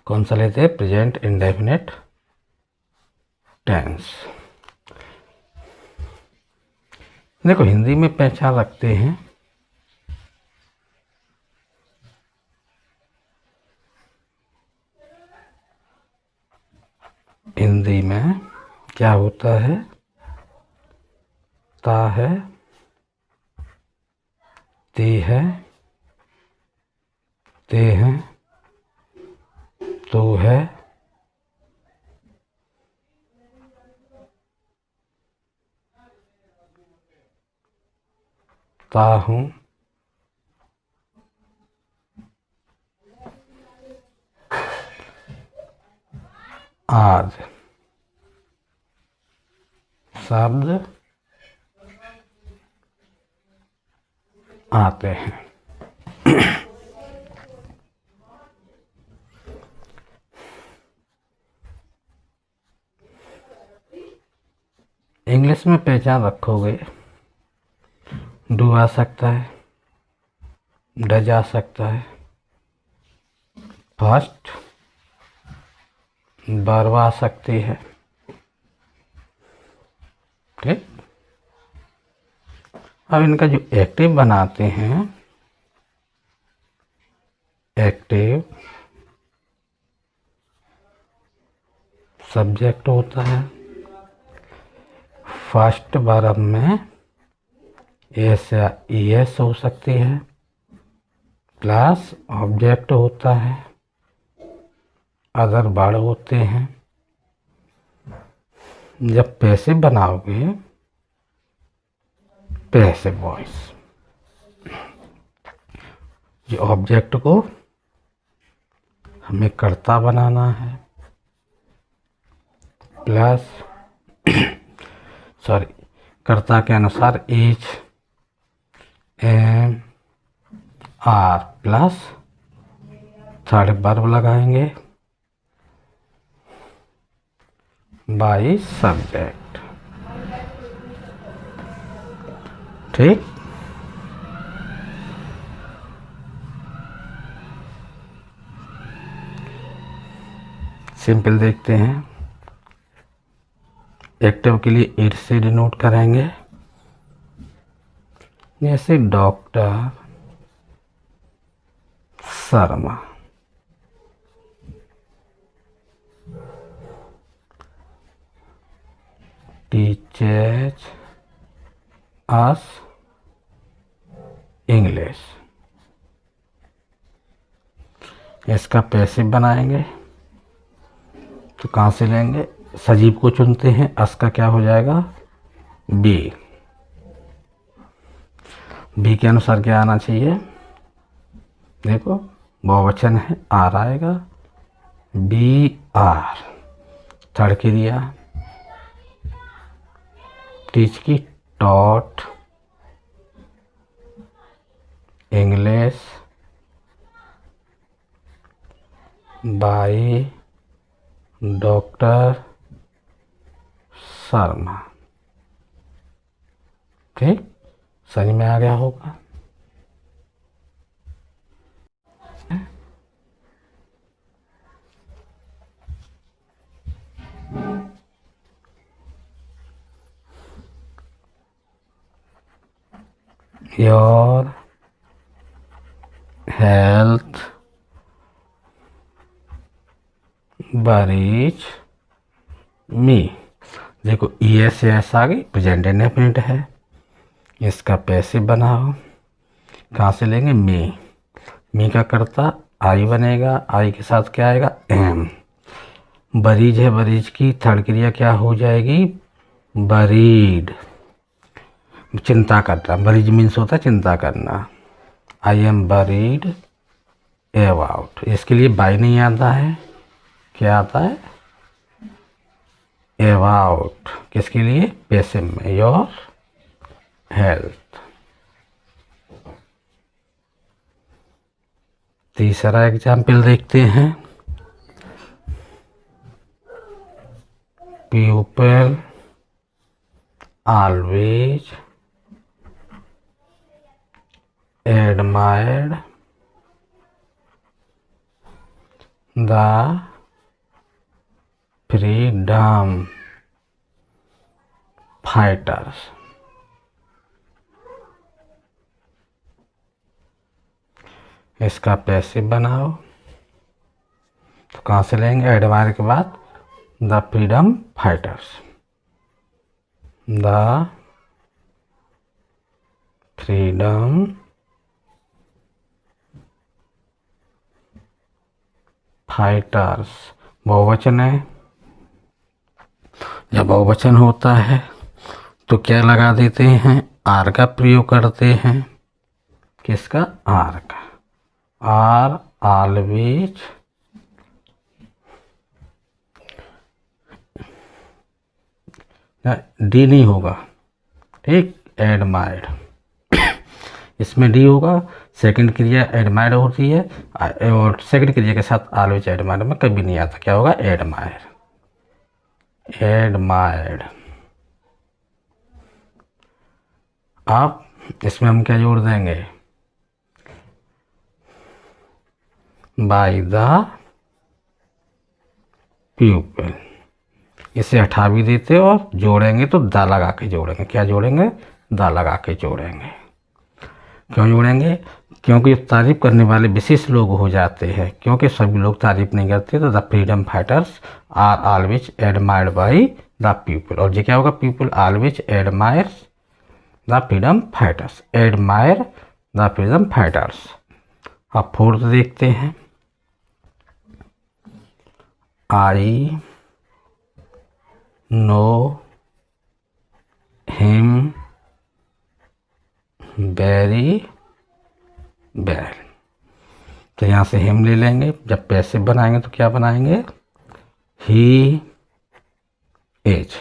कौन सा लेते हैं? Present indefinite tense. देखो हिंदी में पहचान रखते हैं, हिंदी में क्या होता है? ता है, ती है, ते हैं, तो है, ता हूँ, आज शब्द आते हैं। इंग्लिश में पहचान रखोगे, डू आ सकता है, डज आ सकता है, फर्स्ट वर्ब आ सकती है। ठीक, अब इनका जो एक्टिव बनाते हैं, एक्टिव सब्जेक्ट होता है, फर्स्ट वर्ब में एस या ईएस हो सकती है, प्लस ऑब्जेक्ट होता है, अदर वर्ड होते हैं। जब पैसिव बनाओगे, पैसिव वॉइस, जो ऑब्जेक्ट को हमें कर्ता बनाना है, प्लस सॉरी कर्ता के अनुसार H M are plus third verb लगाएंगे बाई सब्जेक्ट। ठीक, सिंपल देखते हैं। एक्टिव के लिए इट से डिनोट करेंगे, जैसे डॉक्टर शर्मा, टीचर्स अस इंग्लिश। इसका पैसिव बनाएंगे तो कहाँ से लेंगे? सजीव को चुनते हैं, अस का क्या हो जाएगा? बी। बी के अनुसार क्या आना चाहिए? देखो बहुवचन है, आर आएगा, बी आर। थर्ड क्रिया टीच की taught English by doctor Sharma. ठीक, समझ में आ गया होगा। योर हेल्थ वरीज मी। देखो ईएस एस आ गई, प्रेजेंट इंडेफिनिट है, इसका पैसिव बनाओ। कहाँ से लेंगे? मी का कर्ता आई बनेगा, आई के साथ क्या आएगा? एम। बरीज है, बरीज की थर्ड क्रिया क्या हो जाएगी? बरीड। चिंता करना, बरीज मीन्स होता है चिंता करना। I am buried about. इसके लिए बाई नहीं आता है, क्या आता है? अबाउट। किसके लिए? पैसिव में, योर हेल्थ। तीसरा एग्जाम्पल देखते हैं। People always admired the freedom fighters. इसका पैसिव बनाओ तो कहाँ से लेंगे? एडमायर के बाद the freedom fighters. The freedom fighters बहुवचन है। जब बहुवचन होता है तो क्या लगा देते हैं? आर का प्रयोग करते हैं। किसका? आर का। आर ऑलवेज डी नहीं होगा, ठीक, एडमायर्ड। इसमें डी होगा। सेकंड क्रिया एडमायर्ड होती है और सेकंड क्रिया के साथ ऑलवेज एडमायर्ड में कभी नहीं आता। क्या होगा? एडमायर। एडमायर्ड। अब इसमें हम क्या जोड़ देंगे? By the प्यूपिल। इसे हटा भी देते और जोड़ेंगे तो द लगा के जोड़ेंगे। क्या जोड़ेंगे? द लगा के जोड़ेंगे। क्यों जोड़ेंगे? क्योंकि तारीफ करने वाले विशेष लोग हो जाते हैं, क्योंकि सभी लोग तारीफ नहीं करते। तो the freedom fighters are always admired by the people. और ये क्या होगा? People always admires the freedom fighters. Admire the freedom fighters. अब फोर्थ देखते हैं। I know him very well. तो यहाँ से हिम ले लेंगे। जब पैसिव बनाएंगे तो क्या बनाएंगे? He is.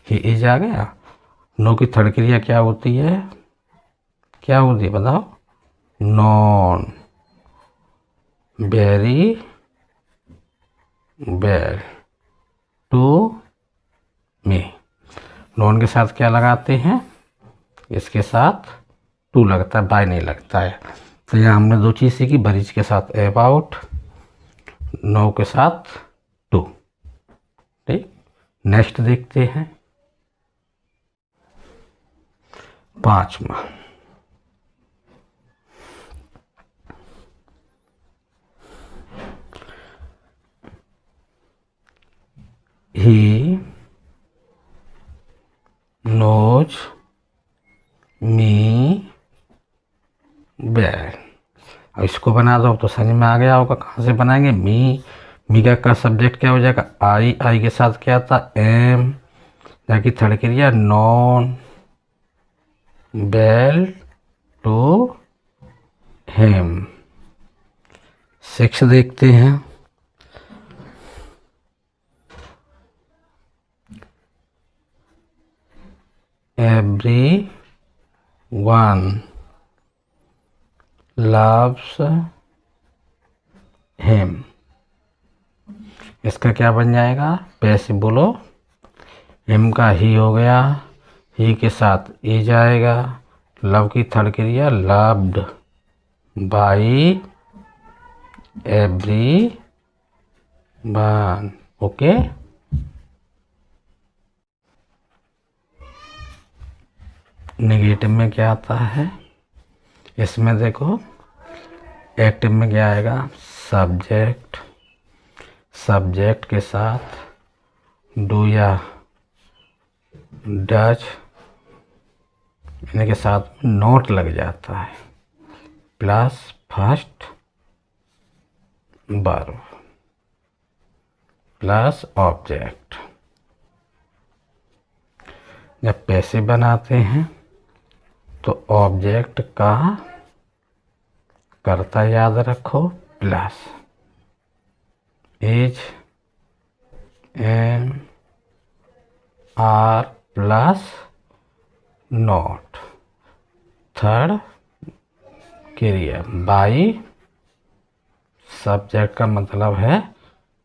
ही इज आ गया। नो की थर्ड क्रिया क्या होती है? क्या होती है बताओ? Known very well to me. Known के साथ क्या लगाते हैं? इसके साथ टू लगता है, बाय नहीं लगता है। तो यहाँ हमने दो चीज़ सीखी। बरीज के साथ अबाउट, नो के साथ टू। ठीक, नेक्स्ट देखते हैं 5वां। He knows me well. अब इसको बना दो तो समझ में आ गया होगा। कहाँ से बनाएंगे? मी का सब्जेक्ट क्या हो जाएगा? आई। आई के साथ क्या था? एम। जाकि थर्ड क्रिया नॉन वेल टू हिम। 6 देखते हैं। Every one loves him. इसका क्या बन जाएगा? पैसिव बोलो। हिम का ही हो गया। ही के साथ ए जाएगा। लव की थर्ड क्रिया loved by every one. Okay. Negative में क्या आता है? इसमें देखो एक्टिव में क्या आएगा? सब्जेक्ट। सब्जेक्ट के साथ डू या डज, इनके साथ नोट लग जाता है plus first verb plus object. जब पैसिव बनाते हैं तो ऑब्जेक्ट का कर्ता याद रखो plus is am are plus not. Third क्रिया बाई। सब्जेक्ट का मतलब है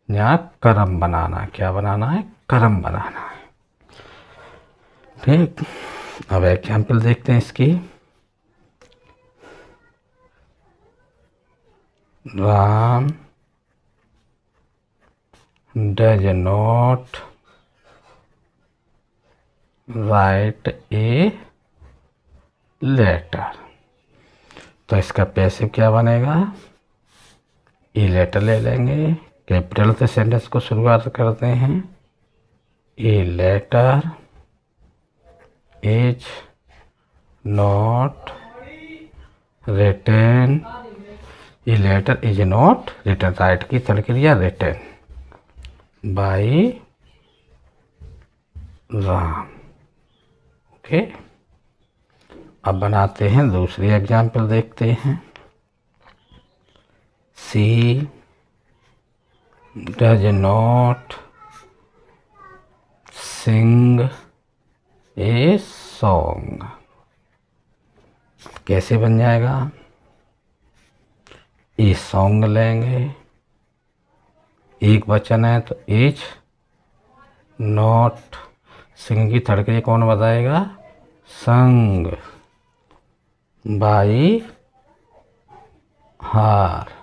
यहाँ कर्म बनाना। क्या बनाना है? कर्म बनाना है। ठीक, अब एग्जाम्पल देखते हैं इसकी। Ram does not write a letter. तो इसका पैसिव क्या बनेगा, ए लेटर ले लेंगे, कैपिटल से सेंटेंस को शुरुआत करते हैं। A letter is not written, a letter is not written, write की थर्ड क्रिया रिटन बाय राम। ओके, अब बनाते हैं दूसरी एग्जाम्पल, देखते हैं। She does not sing a song. कैसे बन जाएगा, ए सॉन्ग लेंगे, एक वचन है तो इज नॉट, सिंग की थर्ड क्रिया कौन बताएगा, संग बाई हार।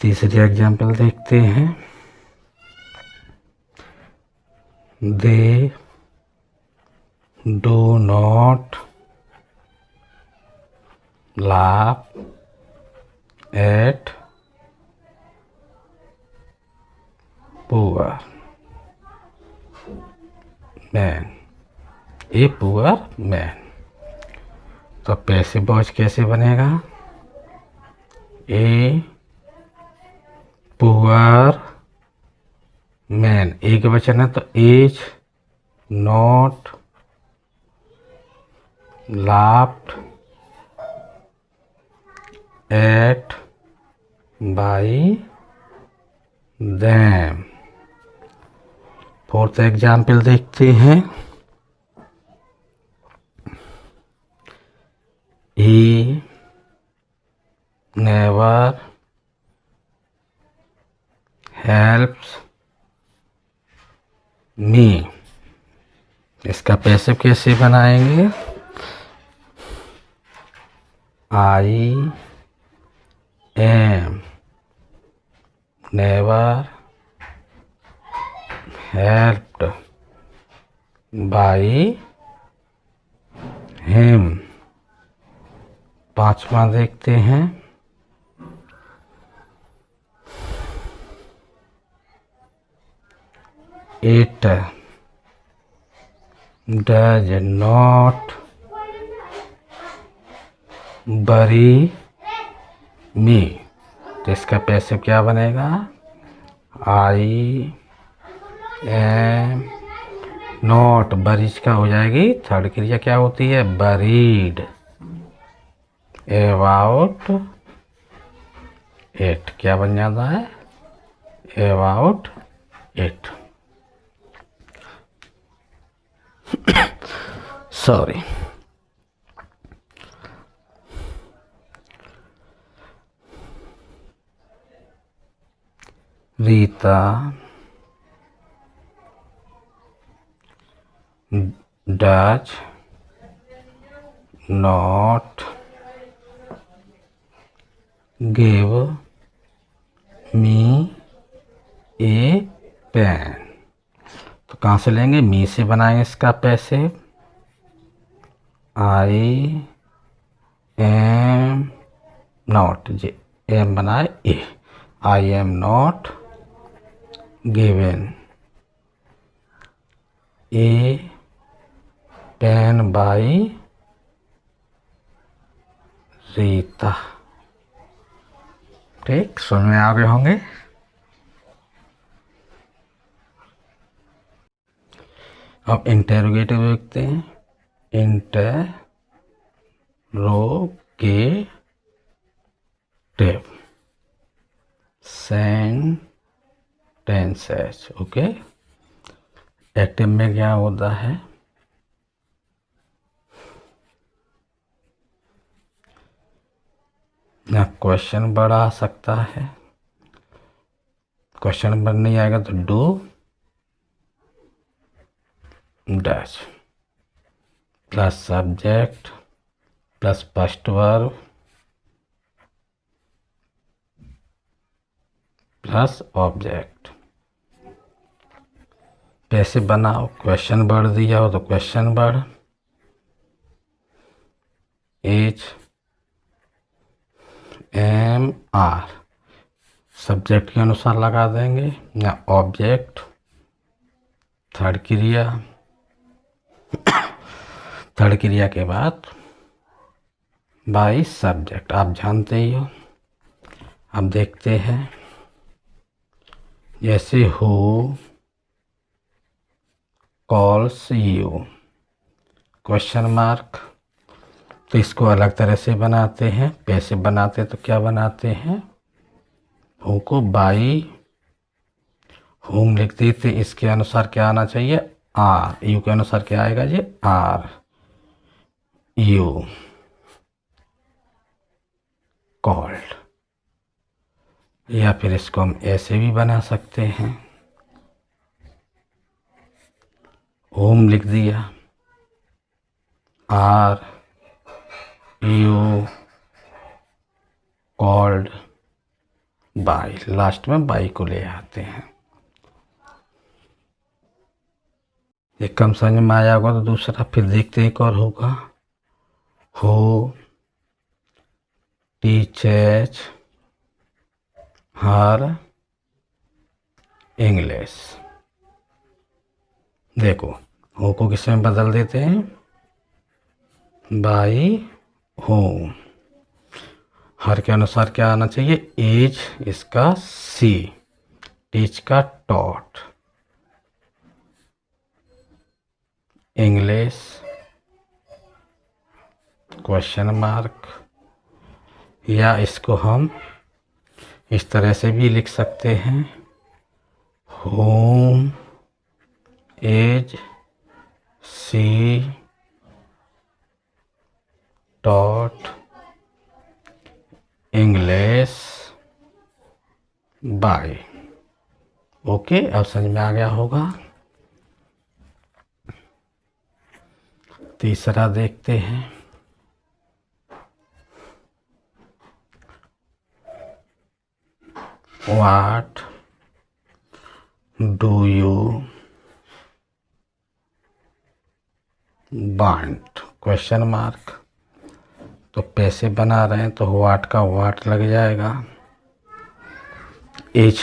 तीसरी एग्जाम्पल देखते हैं। They do not laugh at poor man, a poor man. तो पैसिव वॉइस कैसे बनेगा, ए पुअर मैन, एक वचन है तो is not laughed eight by them. Fourth example देखते हैं। He never helps me. इसका पैसिव कैसे बनाएंगे, I am never helped by him. पांचवा देखते हैं। इट डज नॉट बरी मी। तो इसका पैसिव क्या बनेगा, आई एम नॉट, बरीज का हो जाएगी थर्ड क्रिया क्या होती है, बरीड अबाउट इट। क्या बन जाता है, about it. Sorry. Rita does not give me a pen. तो कहाँ से लेंगे, मी से बनाएंगे इसका passive. I am not, J M बनाए a, I am not given a pen by Rita. ठीक, समझ में आ गए होंगे। अब इंटेरोगेटिव देखते हैं। Interrogative sentences. ओके, एक्टिव में क्या होता है, ना क्वेश्चन वर्ड आ सकता है, क्वेश्चन वर्ड नहीं आएगा तो do does plus subject plus first verb plus object. Passive बनाओ, क्वेश्चन वर्ड दिया हो तो question word, is am are subject के अनुसार लगा देंगे, या ऑब्जेक्ट थर्ड क्रिया, थर्ड क्रिया के बाद बाई सब्जेक्ट, आप जानते ही हो। अब देखते हैं, जैसे who calls you question mark, तो इसको अलग तरह से बनाते हैं। पैसिव बनाते तो क्या बनाते हैं, हु को बाई होम लिख देते, इसके अनुसार क्या आना चाहिए, आर, यू के अनुसार क्या आएगा जी, आर यू कॉल्ड। या फिर इसको हम ऐसे भी बना सकते हैं, होम लिख दिया, are you called by, last में बाई को ले आते हैं। एक कम समझ में आया होगा तो दूसरा फिर देखते हैं, एक और होगा, हु टीचेज हर इंग्लिश। देखो हु को किस में बदल देते हैं, बाई होम, हर के अनुसार क्या आना चाहिए, एज इसका सी, टीच का टॉट, इंग्लिश क्वेश्चन मार्क। या इसको हम इस तरह से भी लिख सकते हैं, whom is she taught English by. Okay, अब समझ में आ गया होगा। तीसरा देखते हैं, what do you want question mark. तो पैसे बना रहे हैं तो व्हाट का व्हाट लग जाएगा, एज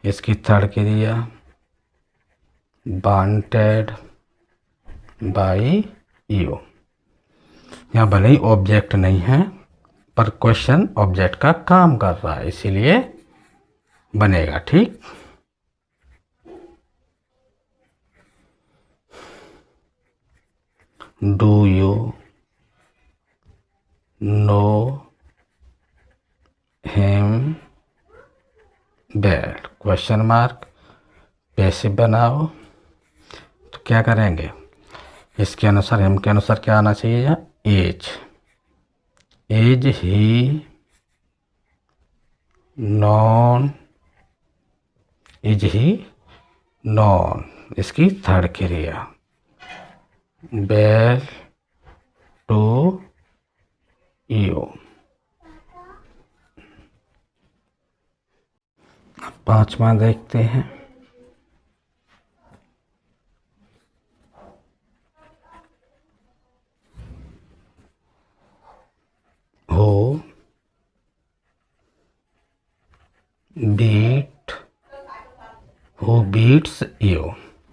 इसकी थर्ड क्रिया, वांटेड बाई यू। यहाँ भले ही ऑब्जेक्ट नहीं है पर क्वेश्चन ऑब्जेक्ट का काम कर रहा है, इसीलिए बनेगा। ठीक, do you know him well question mark. Passive बनाओ तो क्या करेंगे, इसके अनुसार हिम के अनुसार क्या आना चाहिए, या is, is he known, is he known इसकी थर्ड क्रिया, बेल टू यू। पांचवा देखते हैं, हो बीट, हु बीट्स यू।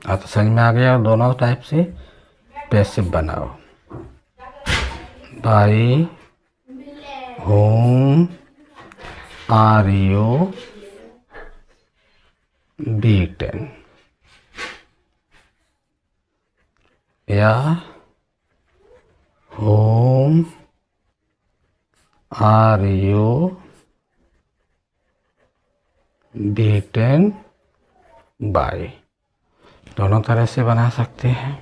तो समझ में आ गया, दोनों टाइप से पैसिव बनाओ, by whom are you beaten, या whom are you beaten by. दोनों तरह से बना सकते हैं।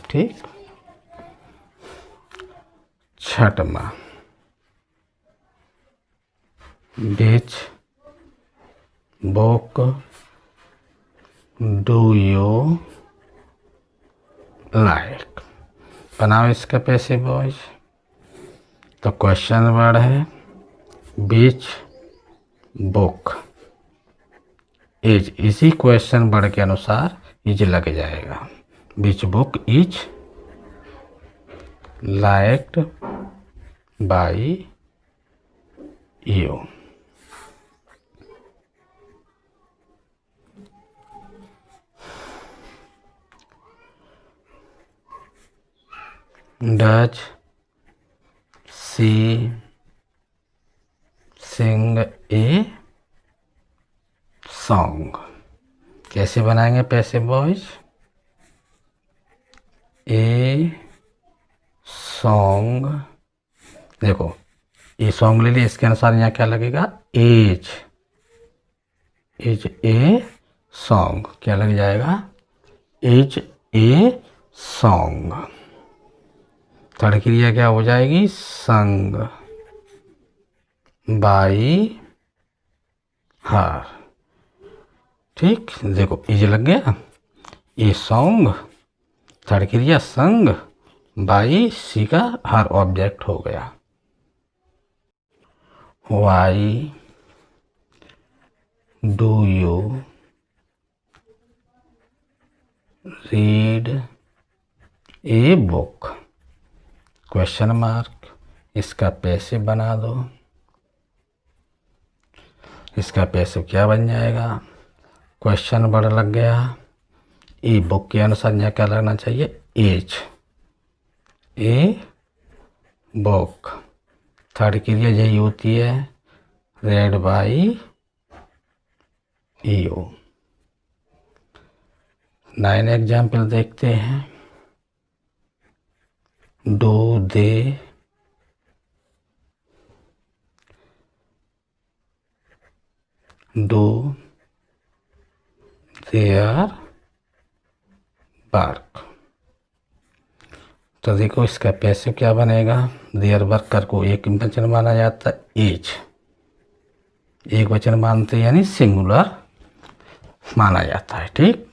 ठीक, छठवां, which book do you like. बनाओ इसका पैसिव वॉइस, तो क्वेश्चन वर्ड है बीच बुक इज, इसी क्वेश्चन वर्ड के अनुसार इज लग जाएगा। Which book is liked by you. Does she sing a song. कैसे बनाएंगे पैसिव वॉइस? ए सॉन्ग, देखो ए सॉन्ग ले लिए, इसके अनुसार यहाँ क्या लगेगा? Is a song. क्या लग जाएगा? As a song. थर्ड क्रिया क्या हो जाएगी? संग बाई हर। ठीक, देखो इज लग गया, ए सॉन्ग, थर्ड क्रिया संग, बाई सी का हर ऑब्जेक्ट हो गया। Why do you read a book? Question mark, इसका पैसिव बना दो। इसका पैसिव क्या बन जाएगा? क्वेश्चन वर्ड लग गया, ए बुक के अनुसार यहाँ क्या लगना चाहिए? As a book. थर्ड क्रिया यही होती है, रेड बाई यू। 9 एग्जाम्पल देखते हैं। Do they do their work? तो देखो इसका पैसिव क्या बनेगा? देयर वर्कर को एक वचन माना जाता है, एज एक वचन मानते हैं, यानी सिंगुलर माना जाता है। ठीक,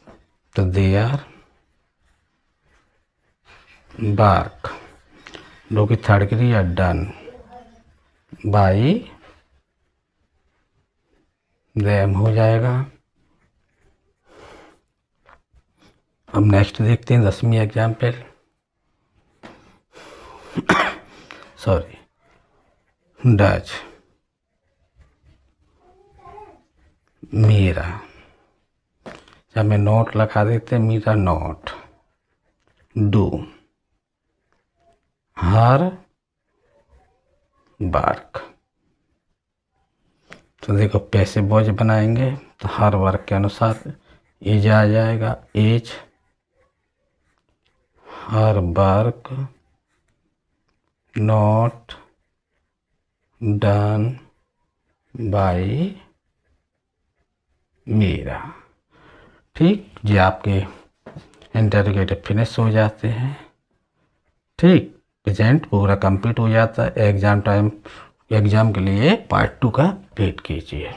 तो देयर वर्क, डू की थर्ड क्रिया डन बाई देम हो जाएगा। अब नेक्स्ट देखते हैं 10वीं एग्जाम्पल। सॉरी, डज मेरा, जब मैं नोट लगा देते, मेरा नोट। Do her work. तो देखो पैसिव वॉइस बनाएंगे तो हर वर्क के अनुसार एज आ जाएगा, is her work not done by मेरा। ठीक, ये आपके इंटरोगेटिव फिनिश हो जाते हैं। ठीक, प्रेजेंट पूरा कंप्लीट हो जाता है। एग्ज़ाम के लिए पार्ट 2 का वेट कीजिए।